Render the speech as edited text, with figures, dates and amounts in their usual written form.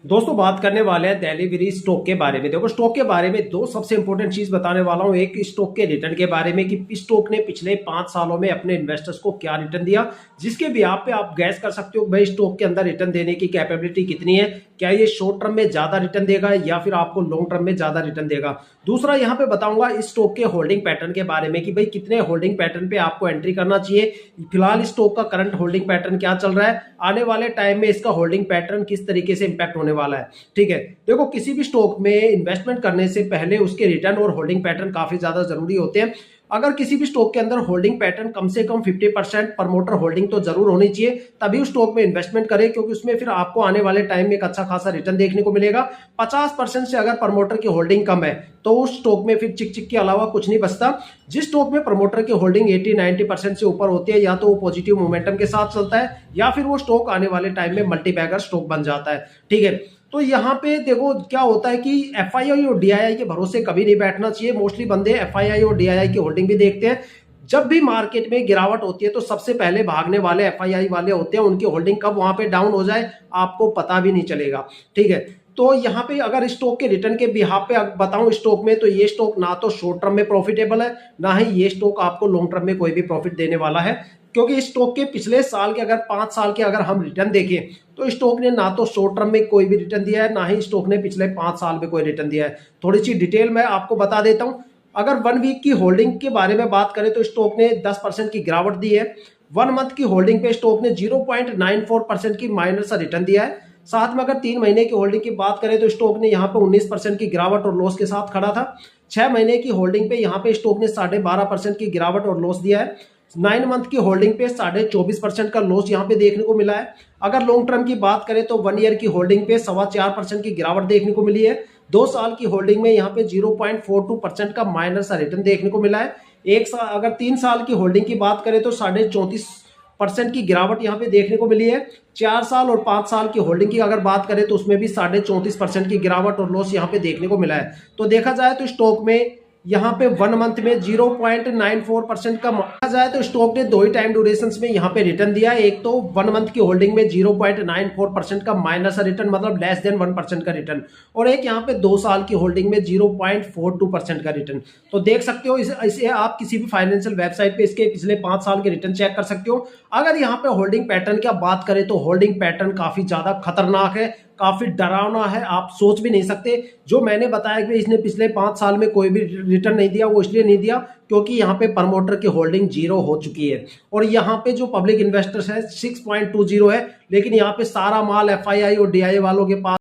दोस्तों बात करने वाले हैं डेलीवरी स्टॉक के बारे में। देखो स्टॉक के बारे में दो सबसे इंपॉर्टेंट चीज बताने वाला हूं। एक स्टॉक के रिटर्न के बारे में कि स्टॉक ने पिछले 5 सालों में अपने इन्वेस्टर्स को क्या रिटर्न दिया, जिसके बिहाफ पे आप गैस कर सकते हो भाई स्टॉक के अंदर रिटर्न देने की कैपेबिलिटी कितनी है। क्या ये शॉर्ट टर्म में ज्यादा रिटर्न देगा या फिर आपको लॉन्ग टर्म में ज्यादा रिटर्न देगा। दूसरा यहाँ पे बताऊंगा इस स्टॉक के होल्डिंग पैटर्न के बारे में कि भाई कितने होल्डिंग पैटर्न पे आपको एंट्री करना चाहिए। फिलहाल स्टॉक का करंट होल्डिंग पैटर्न क्या चल रहा है, आने वाले टाइम में इसका होल्डिंग पैटर्न किस तरीके से इंपैक्ट होने वाला है। ठीक है, देखो किसी भी स्टॉक में इन्वेस्टमेंट करने से पहले उसके रिटर्न और होल्डिंग पैटर्न काफी ज्यादा जरूरी होते हैं। अगर किसी भी स्टॉक के अंदर होल्डिंग पैटर्न कम से कम 50% प्रमोटर होल्डिंग तो जरूर होनी चाहिए, तभी उस स्टॉक में इन्वेस्टमेंट करें, क्योंकि उसमें फिर आपको आने वाले टाइम में एक अच्छा खासा रिटर्न देखने को मिलेगा। 50% से अगर प्रमोटर की होल्डिंग कम है तो उस स्टॉक में फिर चिक चिक के अलावा कुछ नहीं बचता। जिस स्टॉक में प्रमोटर की होल्डिंग 80-90% से ऊपर होती है, या तो वो पॉजिटिव मोमेंटम के साथ चलता है या फिर वो स्टॉक आने वाले टाइम में मल्टीबैगर स्टॉक बन जाता है। ठीक है, तो यहाँ पे देखो क्या होता है कि एफआईआई और डीआईआई के भरोसे कभी नहीं बैठना चाहिए। मोस्टली बंदे एफआईआई और डीआईआई की होल्डिंग भी देखते हैं। जब भी मार्केट में गिरावट होती है तो सबसे पहले भागने वाले एफआईआई वाले होते हैं। उनकी होल्डिंग कब वहां पे डाउन हो जाए आपको पता भी नहीं चलेगा। ठीक है, तो यहाँ पे अगर स्टॉक के रिटर्न के बिहाफ पे बताऊं स्टॉक में, तो ये स्टॉक ना तो शॉर्ट टर्म में प्रॉफिटेबल है, ना ही ये स्टॉक आपको लॉन्ग टर्म में कोई भी प्रॉफिट देने वाला है। क्योंकि इस स्टॉक के पिछले साल के अगर 5 साल के अगर हम रिटर्न देखें तो स्टॉक ने ना तो शॉर्ट टर्म में कोई भी रिटर्न दिया है, ना ही स्टॉक ने पिछले 5 साल में कोई रिटर्न दिया है। थोड़ी सी डिटेल में आपको बता देता हूं। अगर 1 वीक की होल्डिंग के बारे में बात करें तो स्टॉक ने 10% की गिरावट दी है। 1 मंथ की होल्डिंग पे स्टॉक ने 0.94% की माइनर सा रिटर्न दिया है। साथ में अगर 3 महीने की होल्डिंग की बात करें तो स्टॉक ने यहाँ पे 19% की गिरावट और लॉस के साथ खड़ा था। 6 महीने की होल्डिंग पे यहाँ पे स्टॉक ने 12.5% की गिरावट और लॉस दिया है। 9 मंथ की होल्डिंग पे 24.5% का लॉस यहाँ पे देखने को मिला है। अगर लॉन्ग टर्म की बात करें तो 1 ईयर की होल्डिंग पे 4.25% की गिरावट देखने को मिली है। 2 साल की होल्डिंग में यहाँ पे 0.42% का माइनर सा रिटर्न देखने को मिला है। एक साल अगर 3 साल की होल्डिंग की बात करें तो 34.5% की गिरावट यहाँ पे देखने को मिली है। 4 साल और 5 साल की होल्डिंग की अगर बात करें तो उसमें भी 34.5% की गिरावट और लॉस यहाँ पे देखने को मिला है। तो देखा जाए तो स्टॉक में यहाँ पे 1 मंथ में 0.94% का देखा जाए तो स्टॉक ने 2 ही टाइम ड्यूरेशन में यहाँ पे रिटर्न दिया। एक तो 1 मंथ की होल्डिंग में 0.94% का माइनस रिटर्न, मतलब लेस देन 1% का रिटर्न, और एक यहाँ पे 2 साल की होल्डिंग में 0.42% का रिटर्न। तो देख सकते हो इसे आप किसी भी फाइनेंशियल वेबसाइट पे इसके पिछले 5 साल के रिटर्न चेक कर सकते हो। अगर यहाँ पे होल्डिंग पैटर्न की बात करें तो होल्डिंग पैटर्न काफी ज्यादा खतरनाक है, काफी डरावना है, आप सोच भी नहीं सकते। जो मैंने बताया कि इसने पिछले 5 साल में कोई भी रिटर्न नहीं दिया, वो इसलिए नहीं दिया क्योंकि यहाँ पे प्रमोटर की होल्डिंग 0 हो चुकी है और यहाँ पे जो पब्लिक इन्वेस्टर्स है 6.20 है, लेकिन यहाँ पे सारा माल एफआईआई और डीआईआई वालों के पास